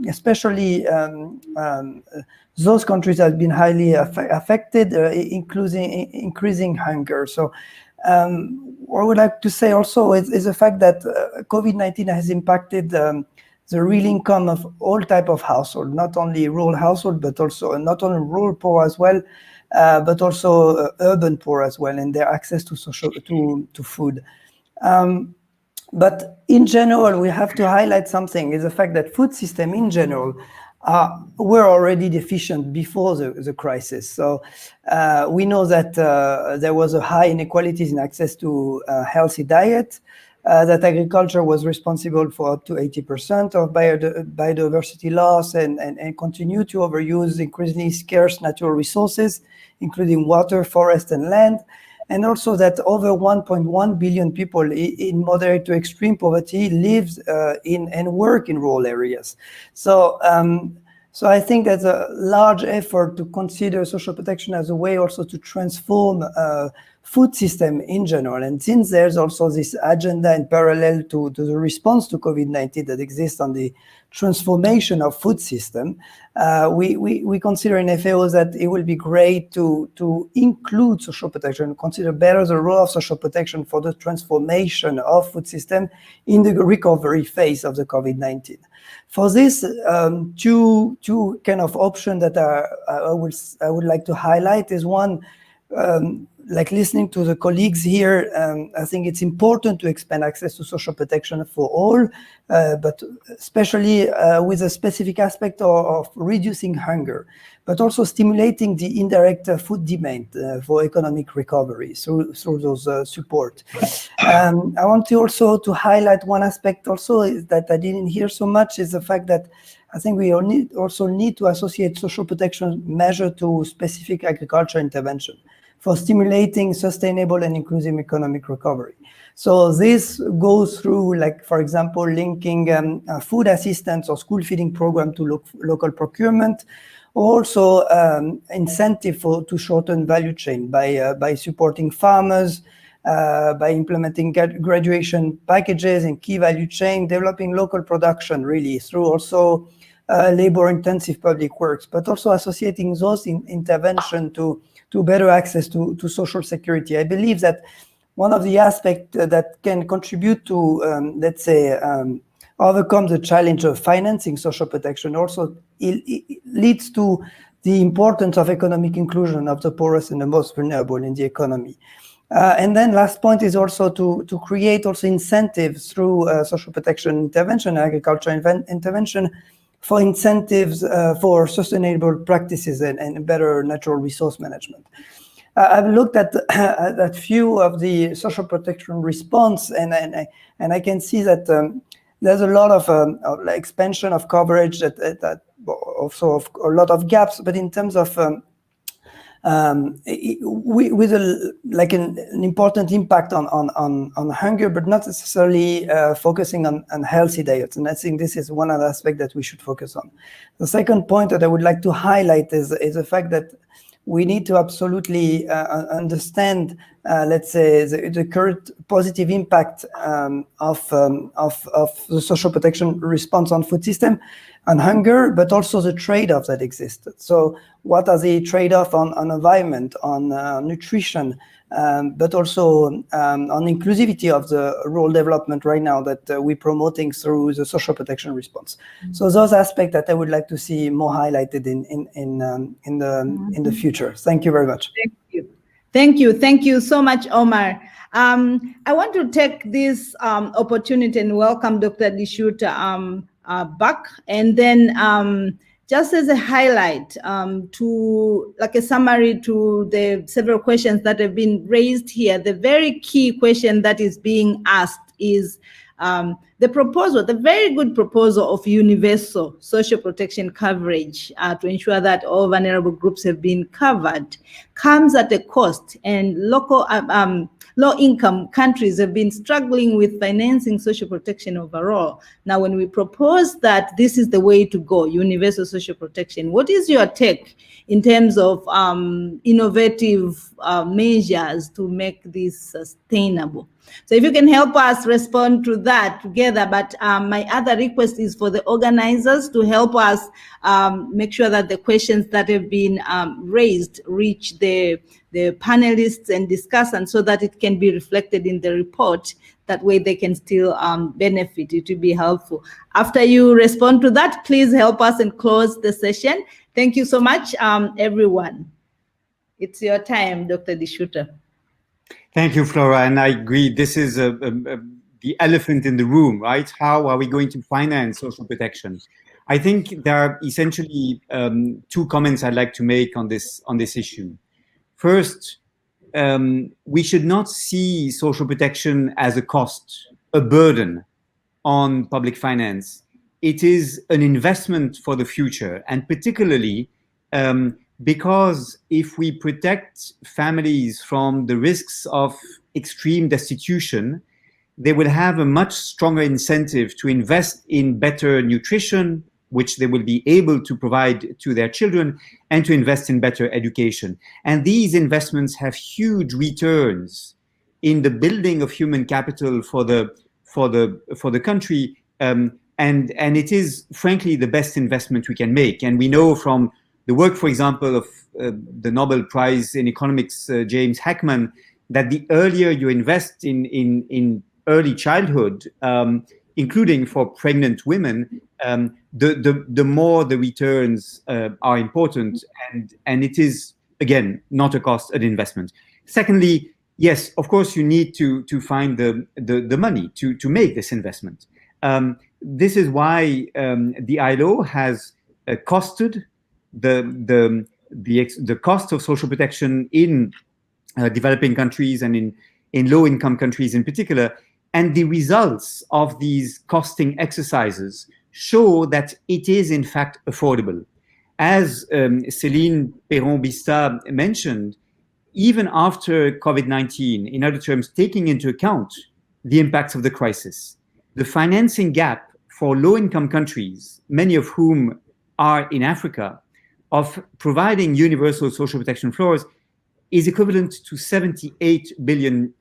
especially those countries have been highly affected, including increasing hunger. So what I would like to say also is the fact that COVID-19 has impacted the real income of all type of household, not only rural household, but also not only rural poor as well, but also urban poor as well, and their access to food. But in general, we have to highlight something, is the fact that food system in general were already deficient before the crisis. So we know that there was a high inequalities in access to healthy diet, that agriculture was responsible for up to 80% of biodiversity loss and continue to overuse increasingly scarce natural resources, including water, forest, and land. And also that over 1.1 billion people in moderate to extreme poverty lives in and work in rural areas. So I think there's a large effort to consider social protection as a way also to transform food system in general. And since there's also this agenda in parallel to the response to COVID-19 that exists on the transformation of food system, we consider in FAO that it will be great to include social protection, consider better the role of social protection for the transformation of food system in the recovery phase of the COVID-19. For this, two kind of options that I would like to highlight is one, like listening to the colleagues here, I think it's important to expand access to social protection for all, but especially with a specific aspect of reducing hunger, but also stimulating the indirect food demand for economic recovery through those support. I want to also to highlight one aspect also is that I didn't hear so much, is the fact that I think we also need to associate social protection measure to specific agriculture intervention for stimulating sustainable and inclusive economic recovery. So this goes through, like, for example, linking food assistance or school feeding program to local procurement, also incentive to shorten value chain by supporting farmers, by implementing graduation packages in key value chain, developing local production really through also labor-intensive public works, but also associating those intervention to better access to social security. I believe that one of the aspects that can contribute to, let's say, overcome the challenge of financing social protection also it leads to the importance of economic inclusion of the poorest and the most vulnerable in the economy. And then last point is also to create also incentives through social protection intervention, agriculture intervention, for incentives for sustainable practices and better natural resource management. I've looked at few of the social protection response, and I can see that there's a lot of expansion of coverage, that also of a lot of gaps. But in terms of with an important impact on hunger, but not necessarily focusing on healthy diets. And I think this is one other aspect that we should focus on. The second point that I would like to highlight is the fact that we need to absolutely understand, let's say, the current positive impact of the social protection response on food system, on hunger, but also the trade-off that existed. So what are the trade-off on environment, on nutrition, but also on inclusivity of the rural development right now that we're promoting through the social protection response. So those aspects that I would like to see more highlighted in the future. Thank you very much. Thank you so much, Omar. I want to take this opportunity and welcome Dr. Dishuta back, and then just as a highlight, to like a summary to the several questions that have been raised here, the very key question that is being asked is the very good proposal of universal social protection coverage to ensure that all vulnerable groups have been covered comes at a cost, and low-income countries have been struggling with financing social protection overall. Now, when we propose that this is the way to go, universal social protection, what is your take in terms of innovative measures to make this sustainable? So if you can help us respond to that together. But my other request is for the organizers to help us make sure that the questions that have been raised reach the panelists and discussants so that it can be reflected in the report. That way they can still benefit. It will be helpful. After you respond to that, please help us and close the session. Thank you so much, everyone. It's your time, Dr. Dishuta. Thank you, Flora, and I agree. This is the elephant in the room, right? How are we going to finance social protection? I think there are essentially two comments I'd like to make on this issue. First, we should not see social protection as a cost, a burden on public finance. It is an investment for the future, and particularly because if we protect families from the risks of extreme destitution, they will have a much stronger incentive to invest in better nutrition, which they will be able to provide to their children, and to invest in better education. And these investments have huge returns in the building of human capital for the country, and it is frankly the best investment we can make. And we know from the work, for example, of the Nobel Prize in Economics, James Heckman, that the earlier you invest in early childhood, including for pregnant women, the more the returns are important, and it is, again, not a cost, an investment. Secondly, yes, of course, you need to find the money to make this investment. This is why the ILO has costed the cost of social protection in developing countries and in low-income countries in particular. And the results of these costing exercises show that it is in fact affordable. As Céline Perron-Bista mentioned, even after COVID-19, in other terms, taking into account the impacts of the crisis, the financing gap for low-income countries, many of whom are in Africa, of providing universal social protection floors is equivalent to $78 billion.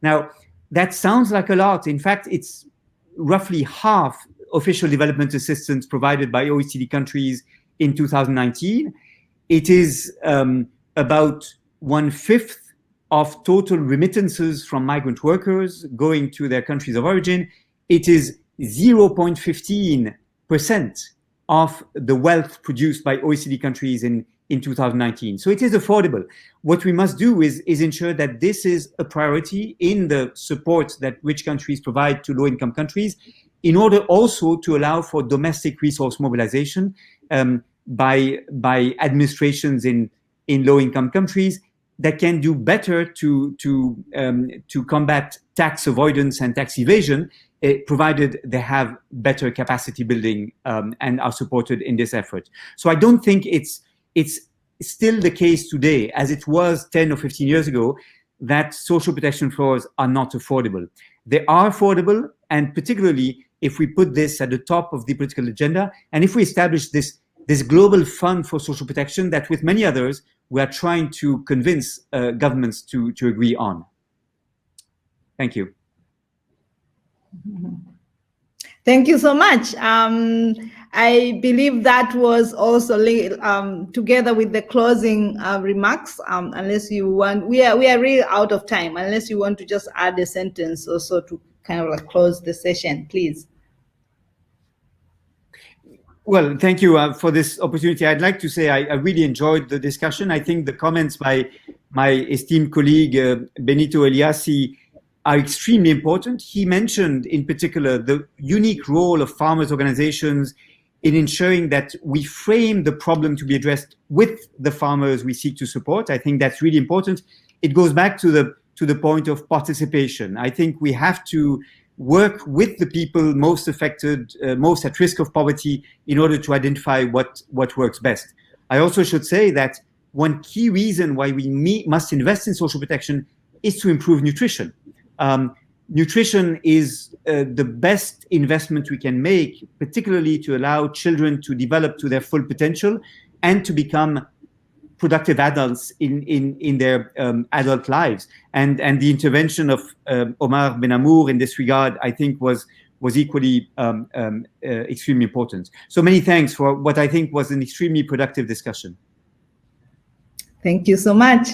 Now, that sounds like a lot. In fact, it's roughly half official development assistance provided by OECD countries in 2019. It is about 1/5 of total remittances from migrant workers going to their countries of origin. It is 0.15% of the wealth produced by OECD countries in 2019. So it is affordable. What we must do is ensure that this is a priority in the support that rich countries provide to low-income countries, in order also to allow for domestic resource mobilization by administrations in low-income countries that can do better to combat tax avoidance and tax evasion, provided they have better capacity building and are supported in this effort. So I don't think it's still the case today, as it was 10 or 15 years ago, that social protection floors are not affordable. They are affordable, and particularly if we put this at the top of the political agenda, and if we establish this global fund for social protection that, with many others, we are trying to convince governments to agree on. Thank you. Thank you so much. I believe that was also together with the closing remarks. Unless you want, we are really out of time. Unless you want to just add a sentence or so to kind of like close the session, please. Well, thank you for this opportunity. I'd like to say I really enjoyed the discussion. I think the comments by my esteemed colleague Benito Eliassi are extremely important. He mentioned in particular the unique role of farmers' organizations in ensuring that we frame the problem to be addressed with the farmers we seek to support. I think that's really important. It goes back to the point of participation. I think we have to work with the people most affected, most at risk of poverty, in order to identify what works best. I also should say that one key reason why we must invest in social protection is to improve nutrition. Nutrition is the best investment we can make, particularly to allow children to develop to their full potential and to become productive adults in their adult lives. And the intervention of Omar Benamour in this regard, I think, was equally extremely important. So many thanks for what I think was an extremely productive discussion. Thank you so much.